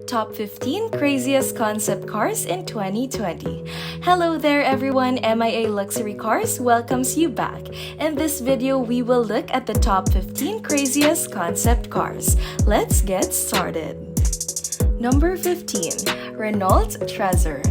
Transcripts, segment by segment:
Top 15 Craziest Concept Cars in 2020. Hello there everyone, MIA Luxury Cars welcomes you back. In this video, we will look at the top 15 craziest concept cars. Let's get started. Number 15. Renault Trezor.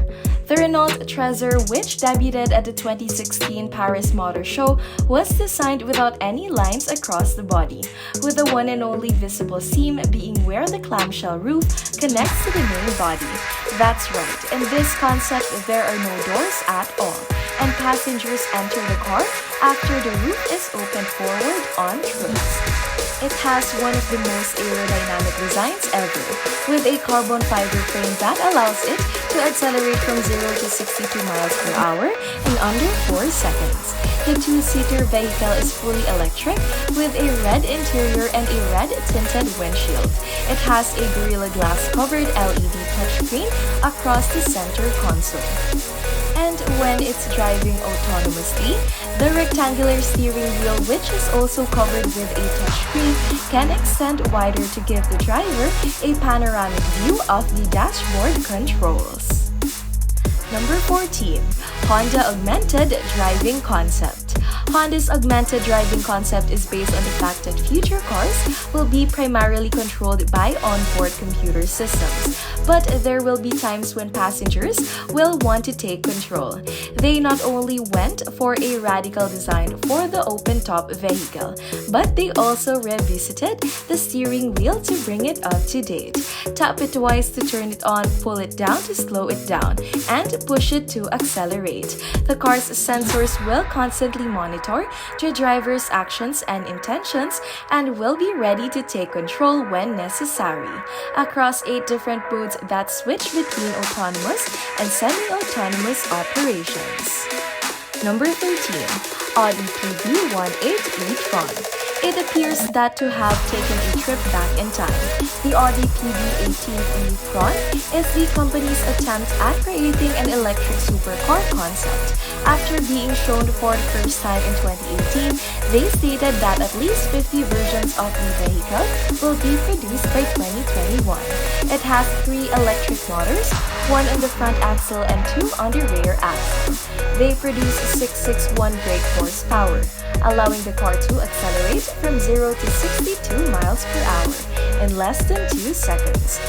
The Renault Trezor, which debuted at the 2016 Paris Motor Show, was designed without any lines across the body, with the one and only visible seam being where the clamshell roof connects to the main body. That's right, in this concept there are no doors at all, and passengers enter the car after the roof is opened forward on trucks. It has one of the most aerodynamic designs ever, with a carbon fiber frame that allows it to accelerate from 0 to 62 miles per hour in under 4 seconds. The two-seater vehicle is fully electric with a red interior and a red tinted windshield. It has a Gorilla Glass covered LED touchscreen across the center console. And when it's driving autonomously, the rectangular steering wheel, which is also covered with a touchscreen, can extend wider to give the driver a panoramic view of the dashboard controls. Number 14. Honda Augmented Driving Concept. Honda's augmented driving concept is based on the fact that future cars will be primarily controlled by onboard computer systems, but there will be times when passengers will want to take control. They not only went for a radical design for the open-top vehicle, but they also revisited the steering wheel to bring it up to date. Tap it twice to turn it on, pull it down to slow it down, and push it to accelerate. The car's sensors will constantly monitor the driver's actions and intentions and will be ready to take control when necessary, across 8 different modes that switch between autonomous and semi-autonomous operations. Number 13. Audi PB-18 E-Tron. It appears that to have taken a trip back in time, the Audi PB-18 E-Tron is the company's attempt at creating an electric supercar concept. After being shown for the first time in 2018, they stated that at least 50 versions of the vehicle will be produced by 2021. It has 3 electric motors, 1 on the front axle and 2 on the rear axle. They produce 661 brake horsepower, allowing the car to accelerate from 0 to 62 miles per hour in less than 2 seconds.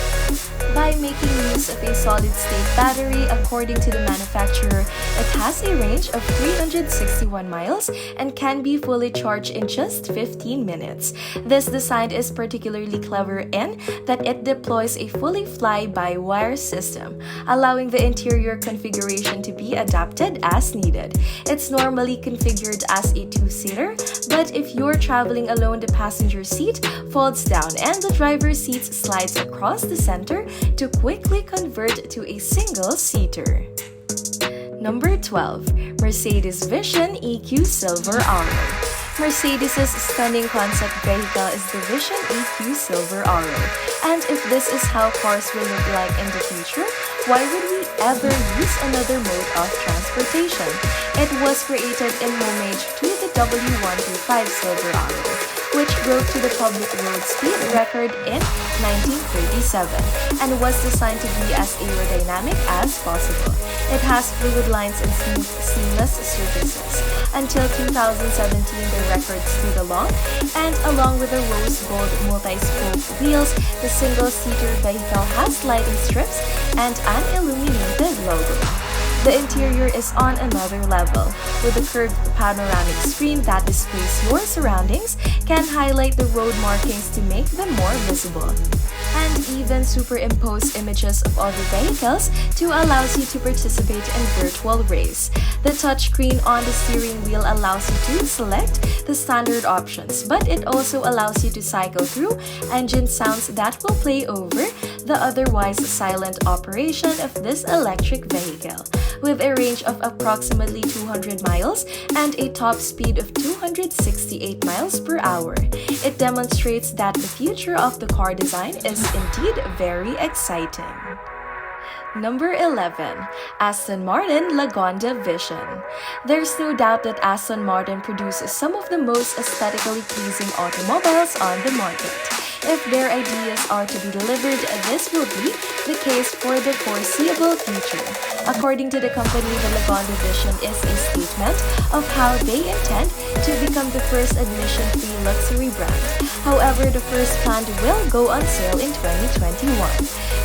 By making use of a solid-state battery, according to the manufacturer, it has a range of 361 miles and can be fully charged in just 15 minutes. This design is particularly clever in that it deploys a fully fly-by-wire system, allowing the interior configuration to be adapted as needed. It's normally configured as a 2-seater, but if you're traveling alone, the passenger seat folds down and the driver's seat slides across the center to quickly convert to a single-seater. Number 12. Mercedes Vision EQ Silver Auro. Mercedes' stunning concept vehicle is the Vision EQ Silver Auro. And if this is how cars will look like in the future, why would we ever use another mode of transportation? It was created in homage to the W125 Silver Auro, which broke to the public road speed record in 1937 and was designed to be as aerodynamic as possible. It has fluid lines and smooth, seamless surfaces. Until 2017, the record stood alone, and along with the rose gold multi-spoke wheels, the single-seater vehicle has lighting strips and an illuminated logo. The interior is on another level, with a curved panoramic screen that displays your surroundings, can highlight the road markings to make them more visible, and even superimpose images of other vehicles to allow you to participate in virtual race. The touchscreen on the steering wheel allows you to select the standard options, but it also allows you to cycle through engine sounds that will play over the otherwise silent operation of this electric vehicle. With a range of approximately 200 miles and a top speed of 268 miles per hour, it demonstrates that the future of the car design is indeed very exciting. Number 11. Aston Martin Lagonda Vision. There's no doubt that Aston Martin produces some of the most aesthetically pleasing automobiles on the market. If their ideas are to be delivered, this will be the case for the foreseeable future. According to the company, the Lagonda Vision is a statement of how they intend to become the first admission-free luxury brand. However, the first plant will go on sale in 2021.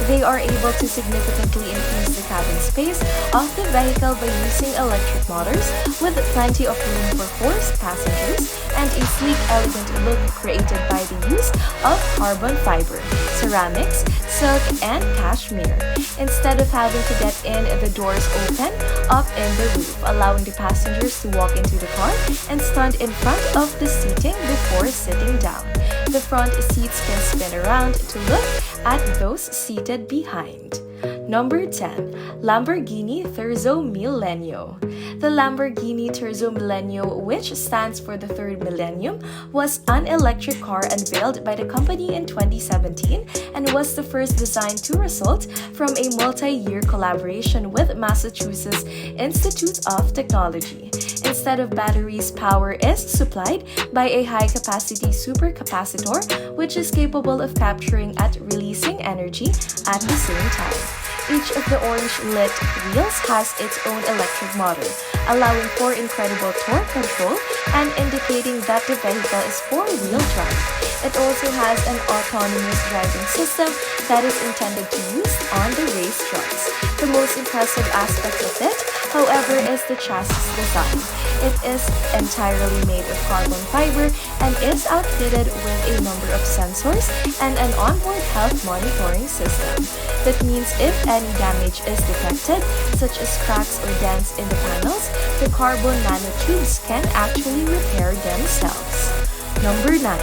They are able to significantly increase the cabin space of the vehicle by using electric motors with plenty of room for 4 passengers and a sleek, elegant look created by the use of carbon fiber, ceramics, silk, and cashmere. Instead of having to get in, the doors open up in the roof, allowing the passengers to walk into the car and stand in front of the seating before sitting down. The front seats can spin around to look at those seated behind. Number 10. Lamborghini Terzo Millennio. The Lamborghini Terzo Millennio, which stands for the third millennium, was an electric car unveiled by the company in 2017 and was the first design to result from a multi-year collaboration with Massachusetts Institute of Technology. Instead of batteries, power is supplied by a high-capacity supercapacitor, which is capable of capturing and releasing energy at the same time. Each of the orange-lit wheels has its own electric motor, allowing for incredible torque control and indicating that the vehicle is four-wheel drive. It also has an autonomous driving system that is intended to use on the racetracks. The most impressive aspect of it, however, is the chassis design. It is entirely made of carbon fiber and is outfitted with a number of sensors and an onboard health monitoring system. That means if any damage is detected, such as cracks or dents in the panels, the carbon nanotubes can actually repair themselves. Number 9.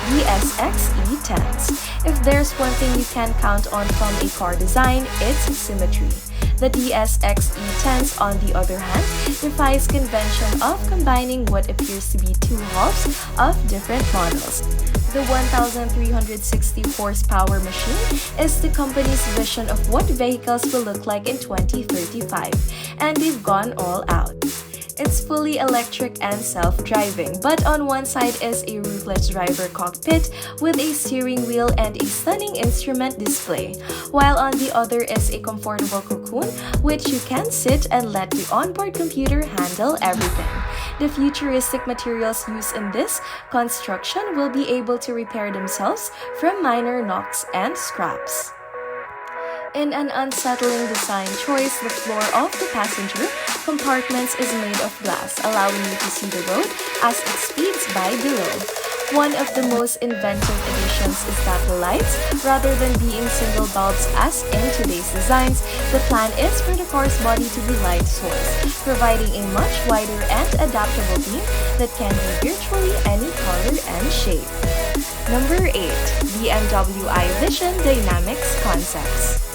DSX E-Tens. If there's one thing you can count on from a car design, it's symmetry. The DSX E-Tens, on the other hand, defies convention of combining what appears to be two halves of different models. The 1,360 horsepower machine is the company's vision of what vehicles will look like in 2035, and they've gone all out. It's fully electric and self-driving, but on one side is a roofless driver cockpit with a steering wheel and a stunning instrument display, while on the other is a comfortable cocoon which you can sit and let the onboard computer handle everything. The futuristic materials used in this construction will be able to repair themselves from minor knocks and scraps. In an unsettling design choice, the floor of the passenger compartments is made of glass, allowing you to see the road as it speeds by below. One of the most inventive additions is that the lights, rather than being single bulbs as in today's designs, the plan is for the car's body to be light source, providing a much wider and adaptable beam that can be virtually any color and shape. Number 8. BMW I Vision Dynamics Concepts.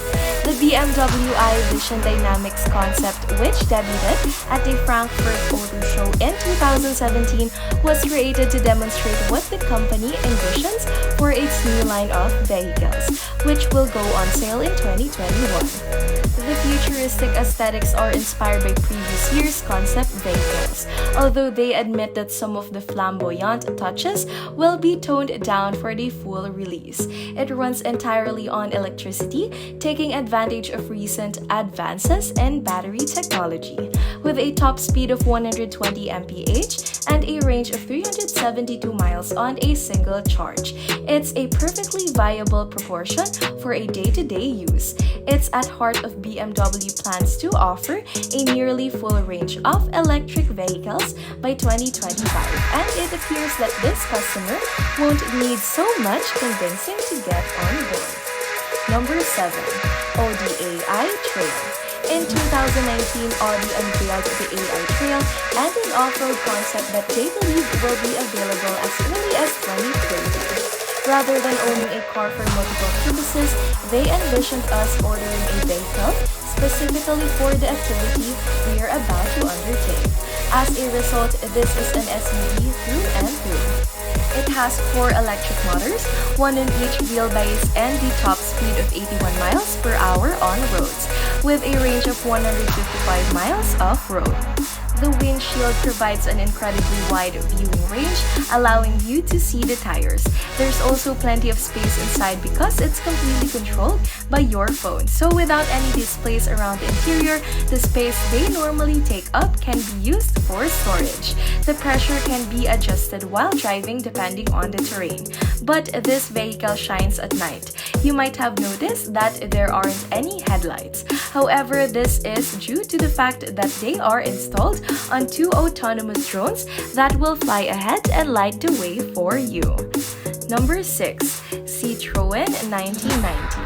The BMW I Vision Dynamics concept, which debuted at the Frankfurt Auto Show in 2017, was created to demonstrate what the company envisions for its new line of vehicles, which will go on sale in 2021. The futuristic aesthetics are inspired by previous year's concept vehicles, although they admit that some of the flamboyant touches will be toned down for the full release. It runs entirely on electricity, taking advantage of recent advances in battery technology. With a top speed of 120 mph and a range of 372 miles on a single charge, it's a perfectly viable proportion for a day-to-day use. It's at heart of BMW plans to offer a nearly full range of electric vehicles by 2025, and it appears that this customer won't need so much convincing to get on board. Number 7. Audi Ai Trail. In 2019, Audi unveiled the Ai Trail and an off-road concept that they believe will be available as early as 2030. Rather than owning a car for multiple purposes, they envisioned us ordering a vehicle specifically for the activity we are about to undertake. As a result, this is an SUV through and through. It has 4 electric motors, one in each wheelbase, and the top speed of 81 miles per hour on roads, with a range of 155 miles off-road. The windshield provides an incredibly wide viewing range, allowing you to see the tires. There's also plenty of space inside because it's completely controlled by your phone. So without any displays around the interior, the space they normally take up can be used for storage. The pressure can be adjusted while driving depending on the terrain. But this vehicle shines at night. You might have noticed that there aren't any headlights. However, this is due to the fact that they are installed on two autonomous drones that will fly ahead and light the way for you. Number 6. Citroën 1919.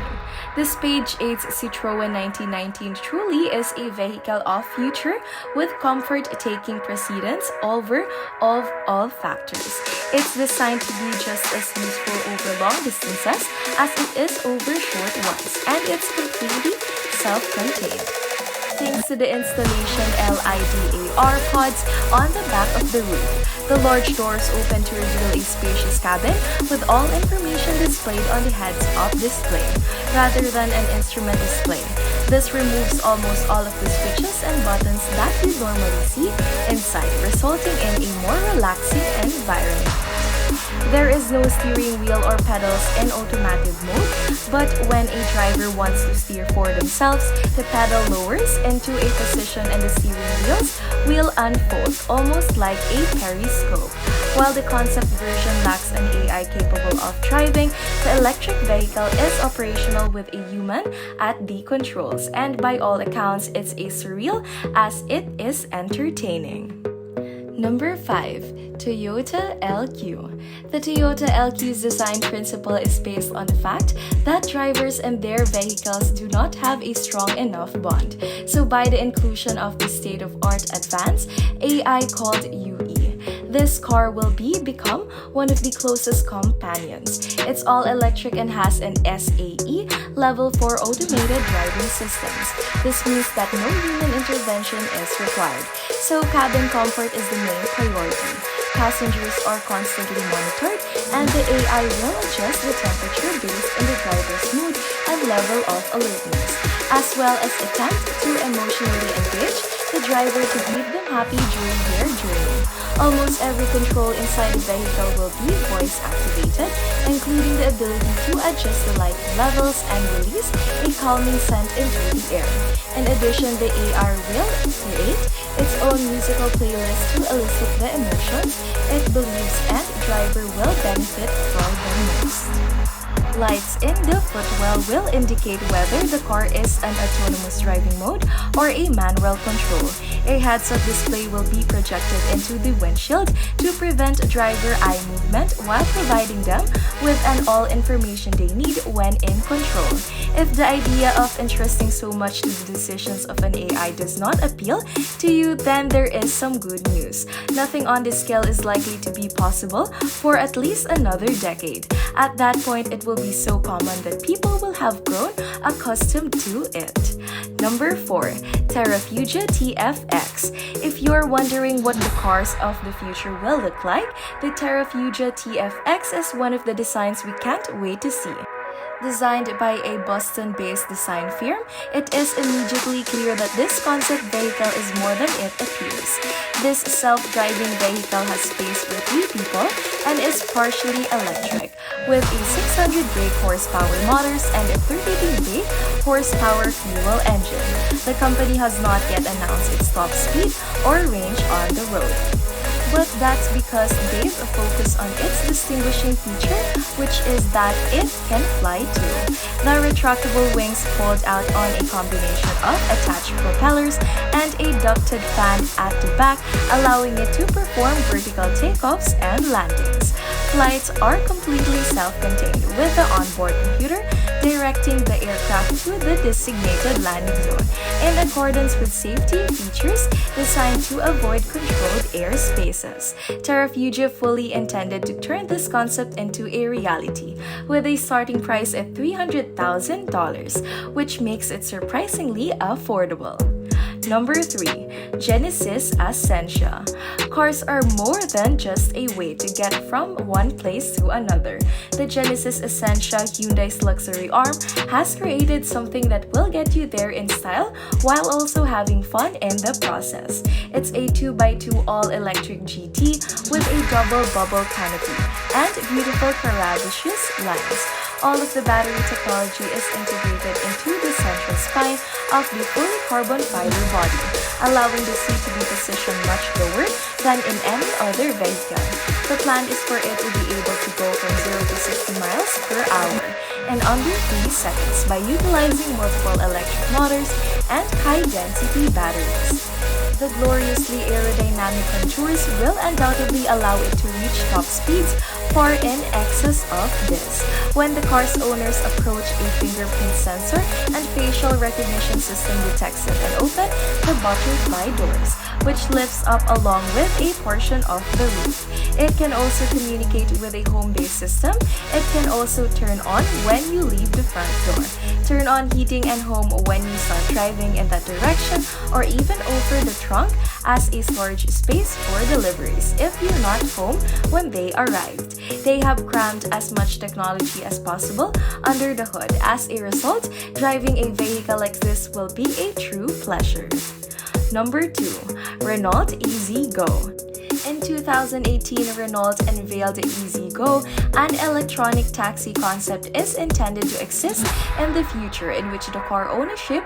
The Stage 8 Citroën 1919 truly is a vehicle of future with comfort taking precedence over all factors. It's designed to be just as useful over long distances as it is over short ones, and it's completely self-contained. Thanks to the installation LIDAR pods on the back of the roof. The large doors open to reveal a spacious cabin with all information displayed on the heads-up display, rather than an instrument display. This removes almost all of the switches and buttons that you normally see inside, resulting in a more relaxing environment. There is no steering wheel or pedals in automatic mode, but when a driver wants to steer for themselves, the pedal lowers into a position and the steering wheels will unfold, almost like a periscope. While the concept version lacks an AI capable of driving, the electric vehicle is operational with a human at the controls, and by all accounts, it's as surreal as it is entertaining. Number 5. Toyota LQ. The Toyota LQ's design principle is based on the fact that drivers and their vehicles do not have a strong enough bond. So by the inclusion of the state-of-art advanced AI called UE, this car will become one of the closest companions. It's all electric and has an SAE level for automated driving systems. This means that no human intervention is required. So cabin comfort is the main priority. Passengers are constantly monitored, and the AI will adjust the temperature based on the driver's mood and level of alertness, as well as attempt to emotionally engage the driver to keep them happy during their journey. Almost every control inside the vehicle will be voice activated, including the ability to adjust the light levels and release a calming scent into the air. In addition, the AI will create its own musical playlist to elicit the emotions it believes and driver will benefit from the most. Lights in the footwell will indicate whether the car is an autonomous driving mode or a manual control. A heads-up display will be projected into the windshield to prevent driver eye movement while providing them with all information they need when in control. If the idea of entrusting so much to the decisions of an AI does not appeal to you, then there is some good news. Nothing on this scale is likely to be possible for at least another decade. At that point, it will be so common that people will have grown accustomed to it. Number 4. Terrafugia TF-X. If you're wondering what the cars of the future will look like, the Terrafugia TF-X is one of the designs we can't wait to see. Designed by a Boston-based design firm, it is immediately clear that this concept vehicle is more than it appears. This self-driving vehicle has space for 3 people and is partially electric, with a 600 brake horsepower motors and a 32 brake horsepower fuel engine. The company has not yet announced its top speed or range on the road. But that's because they've focused on its distinguishing feature, which is that it can fly too. The retractable wings fold out on a combination of attached propellers and a ducted fan at the back, allowing it to perform vertical takeoffs and landings. Flights are completely self-contained, with the onboard computer directing the aircraft to the designated landing zone, in accordance with safety features designed to avoid controlled airspaces. Terrafugia fully intended to turn this concept into a reality, with a starting price at $300,000, which makes it surprisingly affordable. Number 3. Genesis Ascensia. Cars are more than just a way to get from one place to another. The Genesis Ascensia, Hyundai's luxury arm, has created something that will get you there in style while also having fun in the process. It's a 2x2 all-electric GT with a double bubble canopy and beautiful curvaceous lines. All of the battery technology is integrated into the central spine of the fully carbon fiber body, allowing the seat to be positioned much lower than in any other vehicle. The plan is for it to be able to go from 0 to 60 miles per hour in under 3 seconds by utilizing multiple electric motors and high-density batteries. The gloriously aerodynamic contours will undoubtedly allow it to reach top speeds far in excess of this. When the car's owners approach, a fingerprint sensor and facial recognition system detects it and opens the butterfly doors, which lifts up along with a portion of the roof. It can also communicate with a home-based system. It can also turn on when you leave the front door, turn on heating and home when you start driving in that direction, or even offer the trunk as a storage space for deliveries if you're not home when they arrived. They have crammed as much technology as possible under the hood. As a result, driving a vehicle like this will be a true pleasure. Number 2. Renault EZ-Go. In 2018, Renault unveiled the EZ-Go, an electronic taxi concept is intended to exist in the future in which the car ownership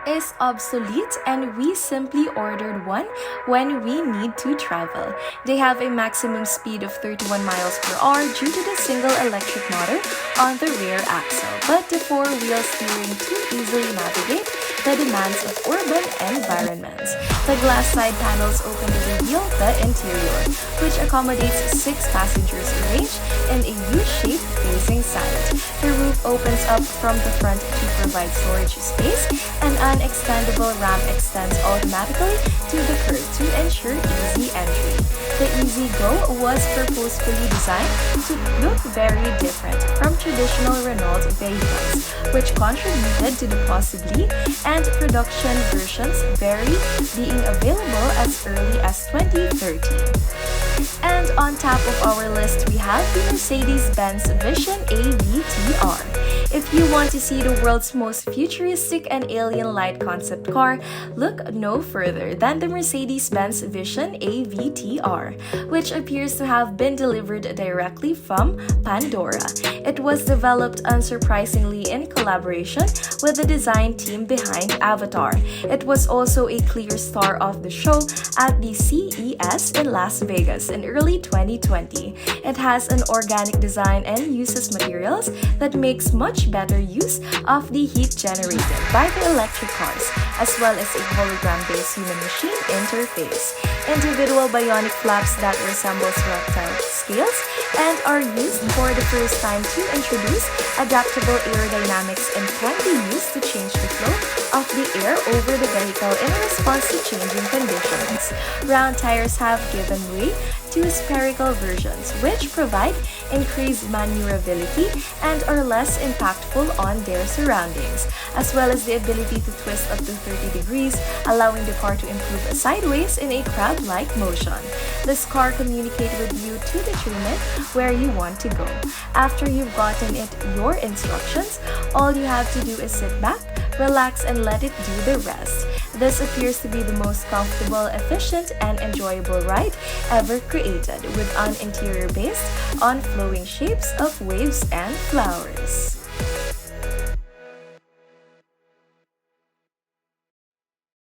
is obsolete and we simply ordered one when we need to travel. They have a maximum speed of 31 miles per hour due to the single electric motor on the rear axle, but the four-wheel steering to easily navigate the demands of urban environments. The glass side panels open to reveal the interior, which accommodates 6 passengers arranged in a U-shaped facing side. The roof opens up from the front to provide storage space, and an extendable ramp extends automatically to the curb to ensure easy entry. The EZ-Go was purposefully designed to look very different from traditional Renault vehicles, which contributed to the possibly and production versions being available as early as 2030. And on top of our list, we have the Mercedes-Benz Vision AVTR. If you want to see the world's most futuristic and alien-like concept car, look no further than the Mercedes-Benz Vision AVTR, which appears to have been delivered directly from Pandora. It was developed unsurprisingly in collaboration with the design team behind Avatar. It was also a clear star of the show at the CES in Las Vegas in early 2020. It has an organic design and uses materials that makes much better use of the heat generated by the electric cars, as well as a hologram-based human-machine interface. Individual bionic flaps that resembles reptile scales and are used for the first time to introduce adaptable aerodynamics and can be used to change the flow of the air over the vehicle in response to changing conditions. Round tires have given way to spherical versions, which provide increased maneuverability and are less impactful on their surroundings, as well as the ability to twist up to 30 degrees, allowing the car to improve sideways in a crab-like motion. This car communicates with you to determine where you want to go. After you've gotten it your instructions, all you have to do is sit back, relax, and let it do the rest. This appears to be the most comfortable, efficient, and enjoyable ride ever created, with an interior based on flowing shapes of waves and flowers.